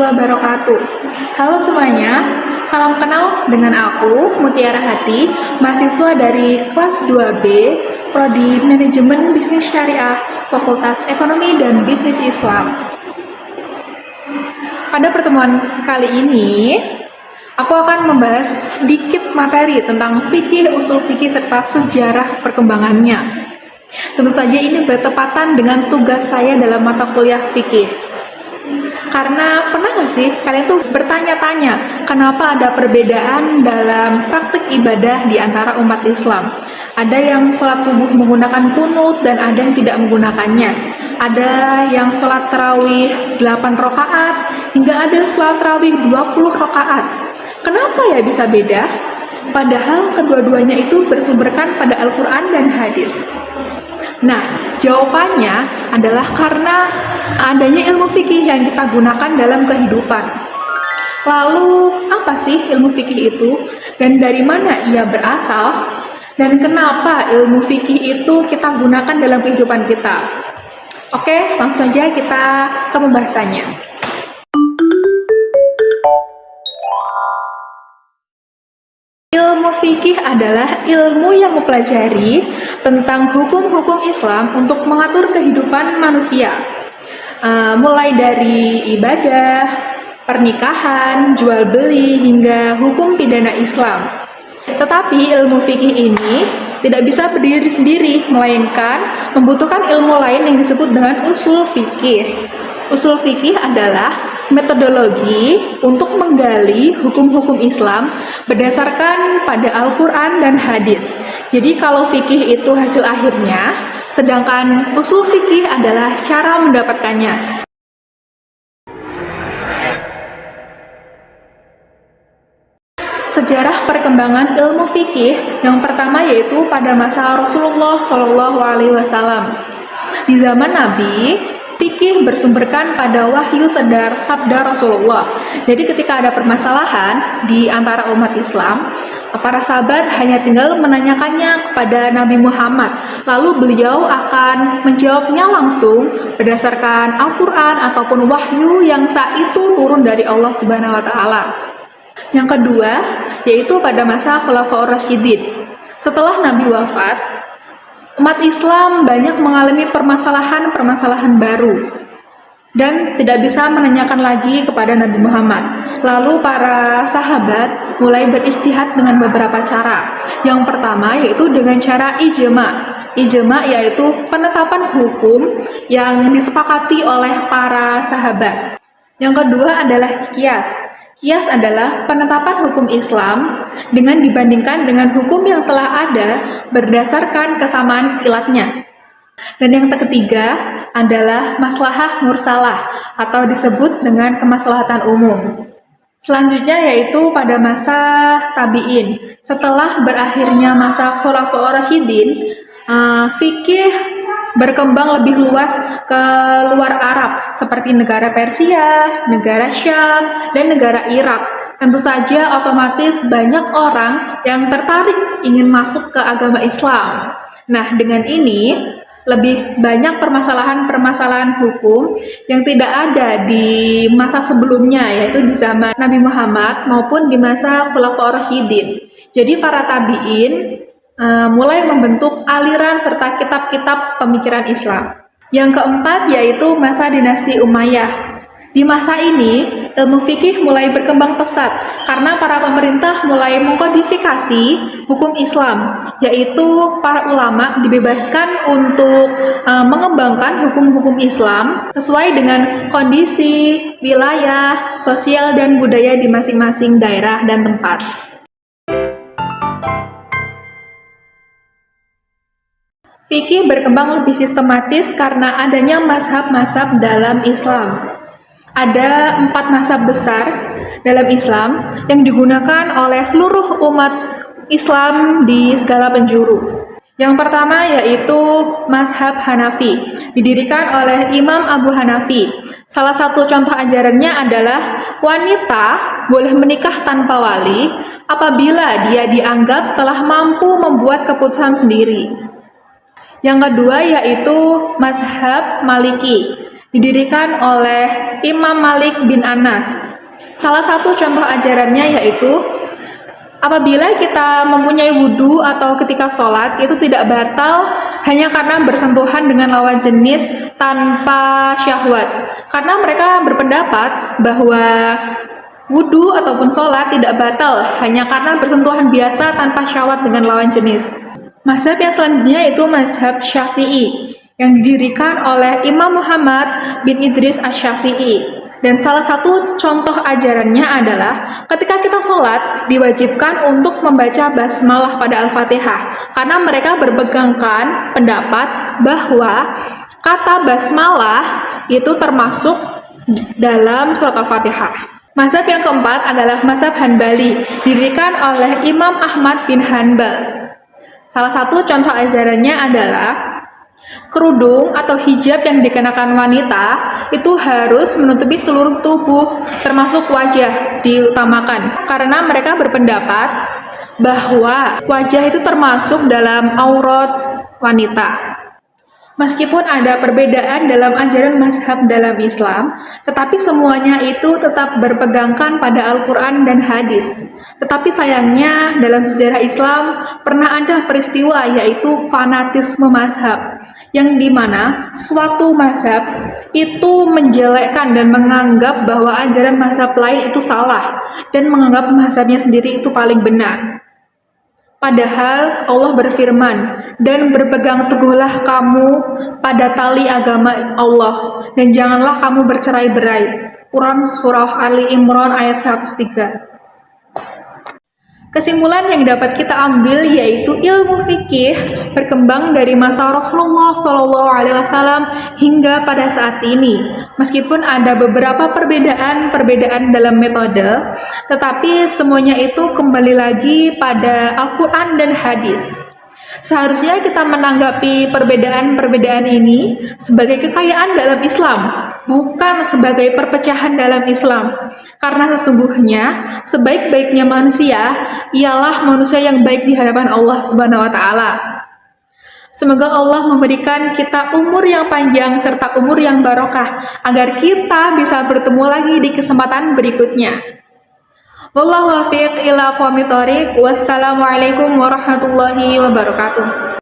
wabarakatuh. Halo semuanya, salam kenal dengan aku, Mutiara Hati, mahasiswa dari kelas 2B, Prodi Manajemen Bisnis Syariah, Fakultas Ekonomi dan Bisnis Islam. Pada pertemuan kali ini, aku akan membahas sedikit materi tentang fikih, usul fikih, serta sejarah perkembangannya. Tentu saja ini bertepatan dengan tugas saya dalam mata kuliah fikih. Karena pernah nggak sih kalian tuh bertanya-tanya kenapa ada perbedaan dalam praktik ibadah di antara umat Islam? Ada yang sholat subuh menggunakan kunut dan ada yang tidak menggunakannya. Ada yang sholat tarawih 8 rakaat hingga ada sholat tarawih 20 rakaat. Kenapa ya bisa beda? Padahal kedua-duanya itu bersumberkan pada Al-Quran dan hadis. Nah, jawabannya adalah karena adanya ilmu fikih yang kita gunakan dalam kehidupan. Lalu, apa sih ilmu fikih itu? Dan dari mana ia berasal? Dan kenapa ilmu fikih itu kita gunakan dalam kehidupan kita? Oke, langsung saja kita ke pembahasannya. Ilmu fikih adalah ilmu yang mempelajari tentang hukum-hukum Islam untuk mengatur kehidupan manusia. Mulai dari ibadah, pernikahan, jual beli, hingga hukum pidana Islam. Tetapi ilmu fikih ini tidak bisa berdiri sendiri, melainkan membutuhkan ilmu lain yang disebut dengan usul fikih. Usul fikih adalah metodologi untuk menggali hukum-hukum Islam berdasarkan pada Al-Quran dan hadis. Jadi kalau fikih itu hasil akhirnya, sedangkan usul fikih adalah cara mendapatkannya. Sejarah perkembangan ilmu fikih yang pertama yaitu pada masa Rasulullah SAW. Di zaman Nabi, fikih bersumberkan pada wahyu sedar sabda Rasulullah. Jadi ketika ada permasalahan di antara umat Islam, para sahabat hanya tinggal menanyakannya kepada Nabi Muhammad. Lalu beliau akan menjawabnya langsung berdasarkan Al-Quran ataupun wahyu yang saat itu turun dari Allah Subhanahu wa Ta'ala. Yang kedua, yaitu pada masa Khulafaur Rasyidin. Setelah Nabi wafat, umat Islam banyak mengalami permasalahan-permasalahan baru dan tidak bisa menanyakan lagi kepada Nabi Muhammad. Lalu para sahabat mulai berijtihad dengan beberapa cara. Yang pertama yaitu dengan cara ijma. Ijma yaitu penetapan hukum yang disepakati oleh para sahabat. Yang kedua adalah qiyas. Qiyas adalah penetapan hukum Islam dengan dibandingkan dengan hukum yang telah ada berdasarkan kesamaan ilatnya. Dan yang ketiga adalah maslahah mursalah atau disebut dengan kemaslahatan umum. Selanjutnya yaitu pada masa tabi'in. Setelah berakhirnya masa Khulafaur Rasyidin, fikih berkembang lebih luas ke luar Arab, seperti negara Persia, negara Syam, dan negara Irak. Tentu saja otomatis banyak orang yang tertarik ingin masuk ke agama Islam. Nah, dengan ini, lebih banyak permasalahan-permasalahan hukum yang tidak ada di masa sebelumnya, yaitu di zaman Nabi Muhammad maupun di masa Khulafaur Rasyidin. Jadi para tabi'in mulai membentuk aliran serta kitab-kitab pemikiran Islam. Yang keempat yaitu masa dinasti Umayyah. Di masa ini, ilmu fikih mulai berkembang pesat karena para pemerintah mulai mengkodifikasi hukum Islam, yaitu para ulama dibebaskan untuk mengembangkan hukum-hukum Islam sesuai dengan kondisi, wilayah, sosial, dan budaya di masing-masing daerah dan tempat. Fikih berkembang lebih sistematis karena adanya mazhab-mazhab dalam Islam. Ada 4 mazhab besar dalam Islam yang digunakan oleh seluruh umat Islam di segala penjuru. Yang pertama yaitu mazhab Hanafi, didirikan oleh Imam Abu Hanafi. Salah satu contoh ajarannya adalah wanita boleh menikah tanpa wali apabila dia dianggap telah mampu membuat keputusan sendiri. Yang kedua yaitu mazhab Maliki, didirikan oleh Imam Malik bin Anas. Salah satu contoh ajarannya yaitu apabila kita mempunyai wudhu atau ketika sholat itu tidak batal hanya karena bersentuhan dengan lawan jenis tanpa syahwat. Karena mereka berpendapat bahwa wudhu ataupun sholat tidak batal hanya karena bersentuhan biasa tanpa syahwat dengan lawan jenis. Mazhab yang selanjutnya itu mazhab Syafi'i yang didirikan oleh Imam Muhammad bin Idris Asy-Syafi'i. Dan salah satu contoh ajarannya adalah ketika kita sholat diwajibkan untuk membaca basmalah pada Al-Fatihah karena mereka berpegangkan pendapat bahwa kata basmalah itu termasuk dalam surat Al-Fatihah. Mazhab yang keempat adalah mazhab Hanbali, didirikan oleh Imam Ahmad bin Hanbal. Salah satu contoh ajarannya adalah kerudung atau hijab yang dikenakan wanita itu harus menutupi seluruh tubuh termasuk wajah diutamakan karena mereka berpendapat bahwa wajah itu termasuk dalam aurat wanita. Meskipun ada perbedaan dalam ajaran mazhab dalam Islam, tetapi semuanya itu tetap berpegangkan pada Al-Quran dan hadis. Tetapi sayangnya dalam sejarah Islam pernah ada peristiwa yaitu fanatisme mazhab, yang dimana suatu mazhab itu menjelekkan dan menganggap bahwa ajaran mazhab lain itu salah dan menganggap mazhabnya sendiri itu paling benar. Padahal Allah berfirman, dan berpegang teguhlah kamu pada tali agama Allah, dan janganlah kamu bercerai-berai. Quran Surah Ali Imran ayat 103. Kesimpulan yang dapat kita ambil yaitu ilmu fikih berkembang dari masa Rasulullah SAW hingga pada saat ini. Meskipun ada beberapa perbedaan dalam metode, tetapi semuanya itu kembali lagi pada Al-Quran dan hadis. Seharusnya kita menanggapi perbedaan-perbedaan ini sebagai kekayaan dalam Islam, bukan sebagai perpecahan dalam Islam. Karena sesungguhnya sebaik-baiknya manusia ialah manusia yang baik di hadapan Allah Subhanahu wa taala. Semoga Allah memberikan kita umur yang panjang serta umur yang barokah agar kita bisa bertemu lagi di kesempatan berikutnya. Wallahu waffiq ila aqwamit thoriq. Wassalamualaikum warahmatullahi wabarakatuh.